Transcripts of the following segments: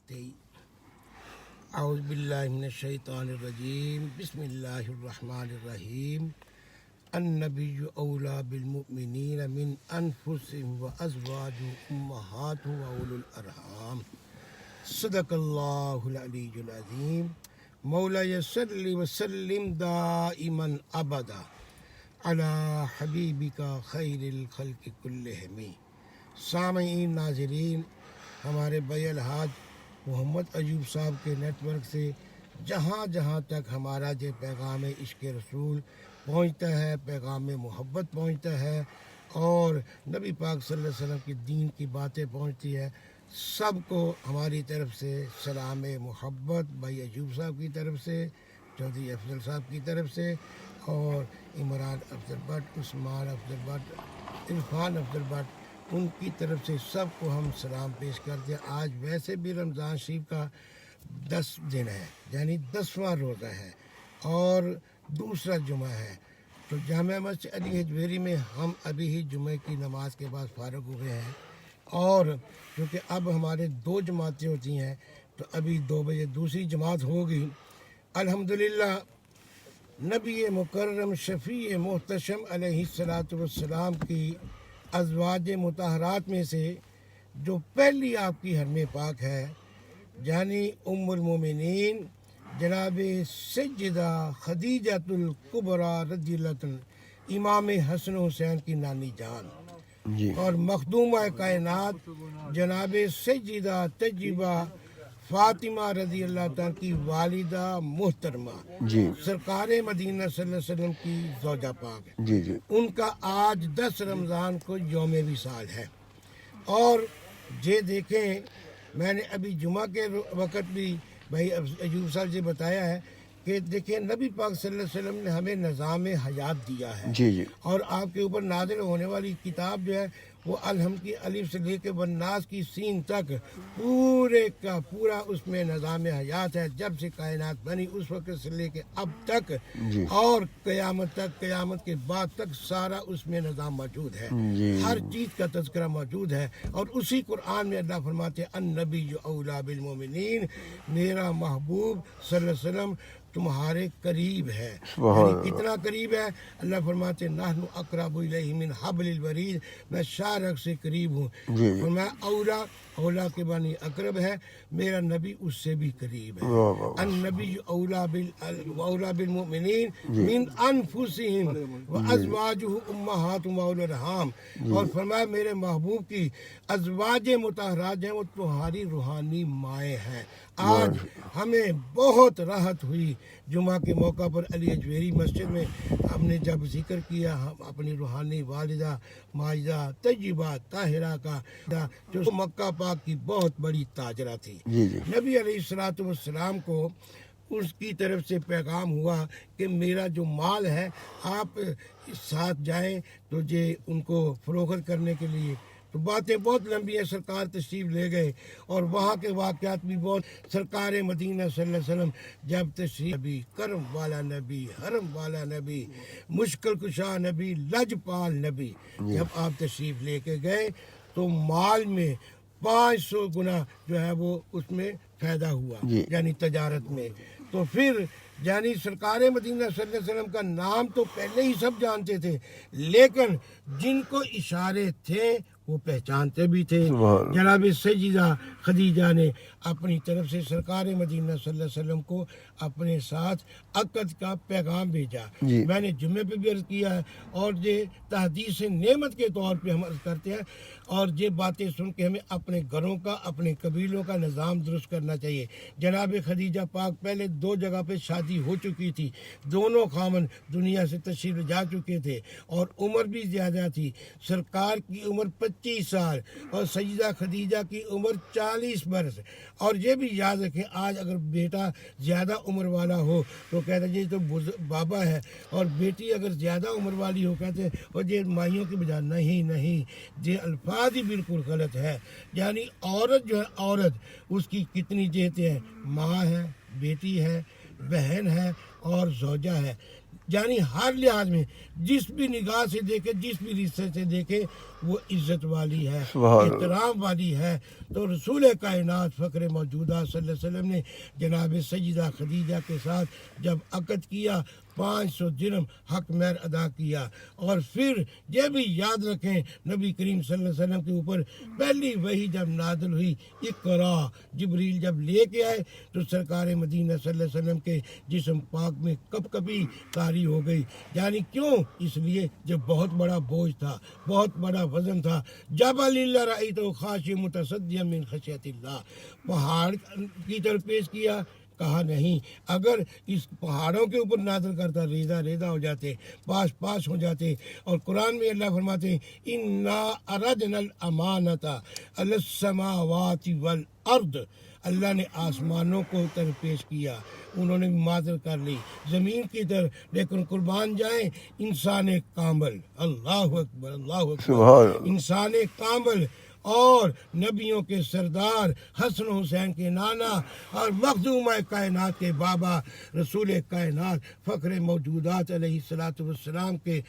اعوذ باللہ من الشیطان الرجیم بسم اللہ الرحمن الرحیم النبی اولی بالمؤمنین من انفسهم وازواجہ امہاتہم واولی الارحام صدق اللہ العلی العظیم مولاي صل وسلم دائما ابدا علی حبیبک خیر الخلق کلہم۔ سامعین، ناظرین، ہمارے بھائی الحاج محمد ایوب صاحب کے نیٹ ورک سے جہاں جہاں تک ہمارا جو پیغام عشق رسول پہنچتا ہے، پیغام محبت پہنچتا ہے اور نبی پاک صلی اللہ علیہ وسلم کی دین کی باتیں پہنچتی ہے، سب کو ہماری طرف سے سلام محبت بھائی ایوب صاحب کی طرف سے، چودھری افضل صاحب کی طرف سے اور عمران افضل بٹ، عثمان افضل بٹ، عرفان افضل بٹ، ان کی طرف سے سب کو ہم سلام پیش کرتے ہیں۔ آج ویسے بھی رمضان شریف کا 10 دن ہے، یعنی 10واں روزہ ہے اور دوسرا جمعہ ہے، تو جامع مسجد علی حجویری میں ہم ابھی ہی جمعہ کی نماز کے بعد فارغ ہوئے ہیں اور کیونکہ اب ہمارے 2 جماعتیں ہوتی ہیں تو ابھی 2 بجے دوسری جماعت ہوگی۔ الحمدللہ نبی مکرم شفیع محتشم علیہ السلام کی ازواج مطہرات میں سے جو پہلی آپ کی حرم پاک ہے، یعنی ام المومنین جناب سیدہ خدیجۃ الکبریٰ رضی اللہ عنہ، امام حسن حسین کی نانی جان اور مخدومہ کائنات جناب سیدہ طیبہ فاطمہ رضی اللہ تعالیٰ کی والدہ محترمہ، سرکار مدینہ صلی اللہ علیہ وسلم کی زوجہ پاک ہے، ان کا آج 10 رمضان کو یوم وصال ہے۔ اور یہ دیکھیں، میں نے ابھی جمعہ کے وقت بھی بھائی ایوب صاحب سے بتایا ہے کہ دیکھیں نبی پاک صلی اللہ علیہ وسلم نے ہمیں نظام حیات دیا ہے اور آپ کے اوپر نازل ہونے والی کتاب جو ہے وہ الحمد کی الف سے لے کے والناس کی سین تک پورے کا پورا اس میں نظام حیات ہے، جب سے کائنات بنی اس وقت سے لے کے اب تک اور قیامت تک، قیامت کے بعد تک سارا اس میں نظام موجود ہے، ہر چیز کا تذکرہ موجود ہے۔ اور اسی قرآن میں اللہ فرماتے ہیں النبی اولی بالمؤمنین، میرا محبوب صلی اللہ علیہ وسلم تمہارے قریب ہے، یعنی کتنا قریب ہے؟ اللہ فرماتے ہیں نحن اقرب الیہ من حبل الورید، میں شارک سے قریب ہوں، فرمایا اولا، اولا کے معنی اقرب ہے، میرا نبی اس سے بھی قریب ہے۔ النبی اولا بالمؤمنین من انفسہم وازواجہ امہاتہم واولی الارحام، اور فرمایا میرے محبوب کی ازواج مطہرات ہیں وہ تمہاری روحانی مائیں ہیں۔ آج ہمیں بہت راحت ہوئی جمعہ کے موقع پر علی حجویری مسجد میں ہم نے جب ذکر کیا ہم اپنی روحانی والدہ ماجدہ طیبہ طاہرہ کا، جو مکہ پاک کی بہت بڑی تاجرہ تھی۔ نبی علیہ السلام کو اس کی طرف سے پیغام ہوا کہ میرا جو مال ہے آپ ساتھ جائیں تو یہ ان کو فروخت کرنے کے لیے، تو باتیں بہت لمبی ہیں، سرکار تشریف لے گئے اور وہاں کے واقعات بھی بہت۔ سرکار مدینہ صلی اللہ علیہ وسلم جب تشریف، نبی کرم والا نبی، حرم والا نبی، مشکل کشا نبی، لجپال نبی، جب آپ تشریف لے کے گئے تو مال میں 500 گنا جو ہے وہ اس میں فائدہ ہوا، یعنی تجارت میں۔ تو پھر یعنی سرکار مدینہ صلی اللہ علیہ وسلم کا نام تو پہلے ہی سب جانتے تھے، لیکن جن کو اشارے تھے وہ پہچانتے بھی تھے۔ جناب سیدہ خدیجہ نے اپنی طرف سے سرکار مدینہ صلی اللہ علیہ وسلم کو اپنے ساتھ عقد کا پیغام بھیجا۔ میں نے جمعے پہ بھی عرض کیا ہے اور یہ تحدیث نعمت کے طور پہ ہم عرض کرتے ہیں، اور یہ باتیں سن کے ہمیں اپنے گھروں کا، اپنے قبیلوں کا نظام درست کرنا چاہیے۔ جناب خدیجہ پاک پہلے 2 جگہ پہ شادی ہو چکی تھی، دونوں خامن دنیا سے تشریف جا چکے تھے اور عمر بھی زیادہ تھی، سرکار کی عمر 25 سال اور سیدہ خدیجہ کی عمر 40 برس۔ اور یہ بھی یاد رکھیں آج اگر بیٹا زیادہ عمر والا ہو تو کہتے ہیں یہ تو بابا ہے، اور بیٹی اگر زیادہ عمر والی ہو کہتے ہیں اور یہ مائیوں کی بجائے، نہیں، یہ الفاظ ہی بالکل غلط ہے۔ یعنی عورت جو ہے، عورت اس کی کتنی جہتیں ہیں، ماں ہے، بیٹی ہے، بہن ہے اور زوجہ ہے، یعنی ہر لحاظ میں جس بھی نگاہ سے دیکھے، جس بھی رشتے سے دیکھے، وہ عزت والی ہے، احترام والی ہے۔ تو رسول کائنات فخر موجودہ صلی اللہ علیہ وسلم نے جناب سیدہ خدیجہ کے ساتھ جب عقد کیا، 500 درہم حق مہر ادا کیا۔ اور پھر یہ بھی یاد رکھیں، نبی کریم صلی اللہ علیہ وسلم کے اوپر پہلی وحی جب نازل ہوئی، اقرا، جبریل جب لے کے آئے تو سرکار مدینہ صلی اللہ علیہ وسلم کے جسم پاک میں کپ کپی طاری ہو گئی۔ یعنی کیوں؟ اس لیے جب بہت بڑا بوجھ تھا، بہت بڑا وزن تھا۔ جب اللہ رأیتہ خاشعا متصدعا من خشیۃ اللہ، پہاڑ کی طرف پیش کیا، کہا نہیں، اگر اس پہاڑوں کے اوپر نازل کرتا ریزہ ریزہ ہو جاتے، پاس ہو جاتے۔ اور قرآن میں اللہ فرماتے ہیں انا اردنا الامانۃ علی السماوات والارض، اللہ نے آسمانوں کو طرف پیش کیا، انہوں نے معذر کر لی زمین کی طرف، لیکن قربان جائیں انسان کامل، اللہ اکبر اللہ اکبر، انسان کامل اور نبیوں کے سردار، حسن حسین کے نانا اور مخدوم کائنات کے بابا، رسول کائنات فخر موجودات علیہ الصلوۃ والسلام کے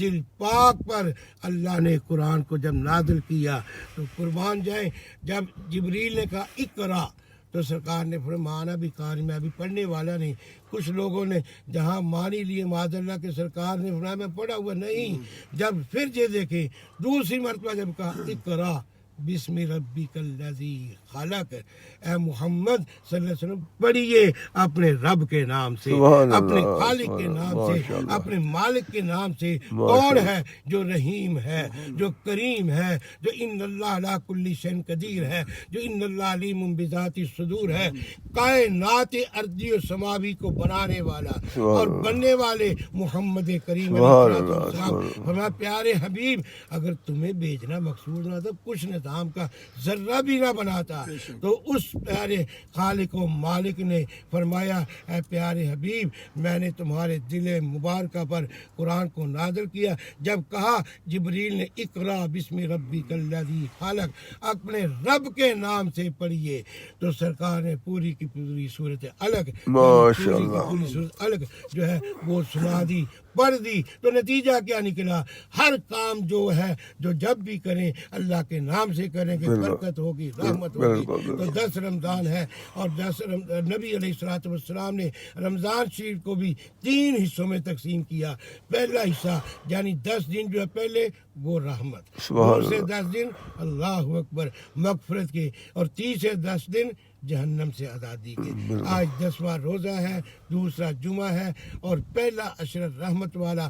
دل پاک پر اللہ نے قرآن کو جب نازل کیا تو قربان جائیں، جب جبریل نے کہا اقرا تو سرکار نے فرمانا بھی قاری، میں ابھی پڑھنے والا نہیں۔ کچھ لوگوں نے جہاں مانی لیے معاذ اللہ کے سرکار نے فرمایا میں پڑھا ہوا نہیں، جب پھر یہ دیکھیں دوسری مرتبہ جب کہا اقرا بسم ربک الذی خلق، اے محمد صلی اللہ علیہ وسلم پڑھیے اپنے رب کے نام سے، اپنے خالق کے نام سے، اپنے مالک کے نام سے۔ کون ہے؟ جو رحیم ہے، جو کریم ہے، جو ان اللہ علی کل شیء قدیر ہے، جو ان اللہ علیم بذات الصدور ہے، کائنات ارضی و سماوی کو بنانے والا اور بننے والے محمد کریم علیہ السلام۔ فرمایا پیارے حبیب اگر تمہیں بھیجنا مقصود نہ تھا، کچھ نظام کا ذرہ بھی نہ بناتا، تو اس پیارے خالق و مالک نے فرمایا اے پیارے حبیب میں نے تمہارے دل مبارکہ پر قرآن کو نازل کیا۔ جب کہا جبریل نے اقرا بسم ربک الذی خلق، اپنے رب کے نام سے پڑھیے، تو سرکار نے پوری کی پوری صورت الگ پوری صورت الگ جو ہے وہ سنا دی، پڑھ دی۔ تو نتیجہ کیا نکلا؟ ہر کام جو ہے جو جب بھی کریں اللہ کے نام سے کریں گے، برکت ہوگی، رحمت ہوگی۔ تو 10 رمضان ہے اور 10 نبی علیہ الصلوۃ والسلام نے رمضان شریف کو بھی 3 حصوں میں تقسیم کیا۔ پہلا حصہ یعنی 10 دن جو ہے پہلے وہ رحمت، دوسرے 10 دن اللہ اکبر مغفرت کے، اور تیسرے 10 دن جہنم سے آزادی کے۔ آج 10واں روزہ ہے، دوسرا جمعہ ہے، اور پہلا عشر رحمت والا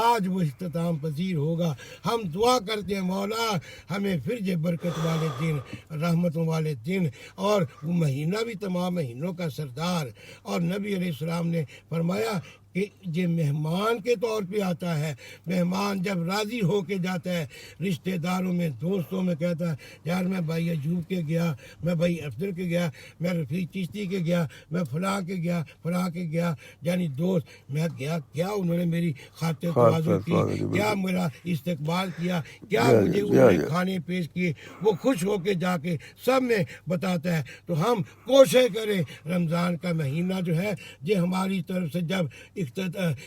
آج وہ اختتام پذیر ہوگا۔ ہم دعا کرتے ہیں مولا ہمیں پھر یہ برکت والے دن، رحمتوں والے دن، اور وہ مہینہ بھی تمام مہینوں کا سردار، اور نبی علیہ السلام نے فرمایا کہ یہ مہمان کے طور پہ آتا ہے۔ مہمان جب راضی ہو کے جاتا ہے، رشتہ داروں میں، دوستوں میں کہتا ہے یار میں بھائی ایوب کے گیا، میں بھائی افضل کے گیا، میں رفیق چشتی کے گیا، میں فلاں کے گیا، فلاں کے گیا، یعنی دوست میں گیا، کیا انہوں نے میری خاطر تواضع کی، کیا میرا استقبال کیا، کیا مجھے انہوں نے کھانے پیش کیے، وہ خوش ہو کے جا کے سب میں بتاتا ہے۔ تو ہم کوشش کریں رمضان کا مہینہ جو ہے یہ ہماری طرف سے جب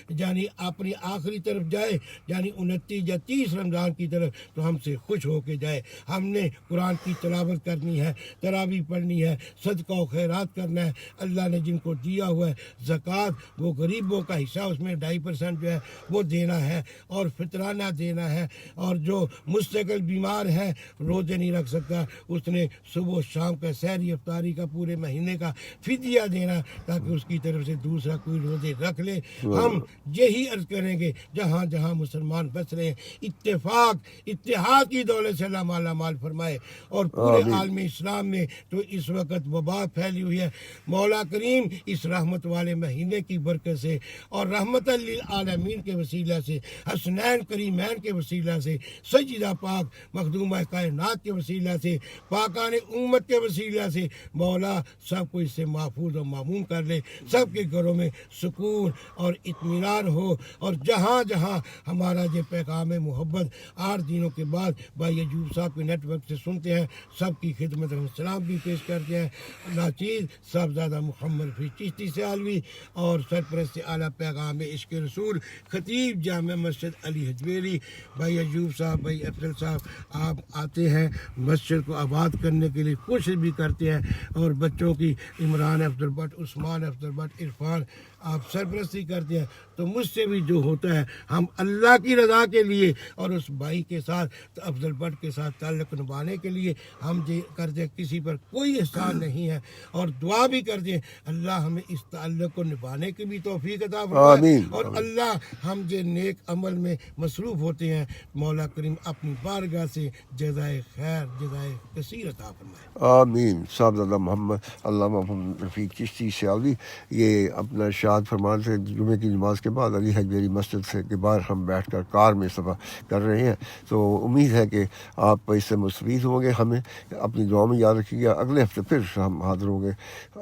یعنی اپنی آخری طرف جائے، یعنی 29 یا 30 رمضان کی طرف، تو ہم سے خوش ہو کے جائے۔ ہم نے قرآن کی تلاوت کرنی ہے، تراویح پڑھنی ہے، صدقہ و خیرات کرنا ہے۔ اللہ نے جن کو دیا ہوا ہے زکوٰۃ، وہ غریبوں کا حصہ اس میں 2.5% جو ہے وہ دینا ہے، اور فطرانہ دینا ہے۔ اور جو مستقل بیمار ہے، روزے نہیں رکھ سکتا، اس نے صبح و شام کا سحری افطاری کا پورے مہینے کا فدیہ دینا، تاکہ اس کی طرف سے دوسرا کوئی روزے رکھ لے۔ ہم یہی عرض کریں گے جہاں جہاں مسلمان بس رہے ہیں، اتفاق اتحاد کی دولت سے اللہ مالا مال فرمائے۔ اور پورے عالم اسلام میں تو اس وقت وبا پھیلی ہوئی ہے، مولا کریم اس رحمت والے مہینے کی برکت سے اور رحمت للعالمین کے وسیلہ سے، حسنین کریمین کے وسیلہ سے، سیدہ پاک مخدومہ کائنات کے وسیلہ سے، پاکان امت کے وسیلہ سے مولا سب کو اس سے محفوظ و معمون کر لے۔ سب کے گھروں میں سکون، اور اطمینان ہو، اور جہاں جہاں ہمارا یہ پیغام محبت 8 دنوں کے بعد بھائی ایوب صاحب کے نیٹ ورک سے سنتے ہیں، سب کی خدمت ہم سلام بھی پیش کرتے ہیں۔ ناچیز صاحبزادہ محمد رفیع چشتی سیالوی اور سرپرست اعلیٰ پیغام عشق رسول خطیب جامع مسجد علی حجویری بھائی ایوب صاحب، بھائی افضل صاحب، آپ آتے ہیں مسجد کو آباد کرنے کے لیے، کوشش بھی کرتے ہیں، اور بچوں کی عمران افضل بٹ، عثمان افضل بٹ، عرفان آپ سرپرستی کرتے ہیں۔ تو مجھ سے بھی جو ہوتا ہے، ہم اللہ کی رضا کے لیے اور اس بھائی کے ساتھ افضل بٹ کے ساتھ تعلق نبھانے کے لیے ہم یہ کرتے ہیں، کسی پر کوئی احسان نہیں ہے، اور دعا بھی کرتے ہیں اللہ ہمیں اس تعلق کو نبھانے کی بھی توفیق عطا فرمائے، آمین اور اللہ ہم جو نیک عمل میں مصروف ہوتے ہیں مولا کریم اپنی بارگاہ سے جزائے خیر جزائے کثیر عطا فرمائے۔ آمین۔ صاحبزادہ محمد علامہ محمد رفیع چشتی سیالوی یہ اپنا ارشاد فرمان سے جمعے کی نماز کے بعد علی حجویری مسجد سے کے باہر ہم بیٹھ کر کار میں سفر کر رہے ہیں، تو امید ہے کہ آپ اس سے مستفید ہوں گے۔ ہمیں اپنی دعا میں یاد رکھیے گا، اگلے ہفتے پھر ہم حاضر ہوں گے۔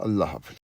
اللہ حافظ۔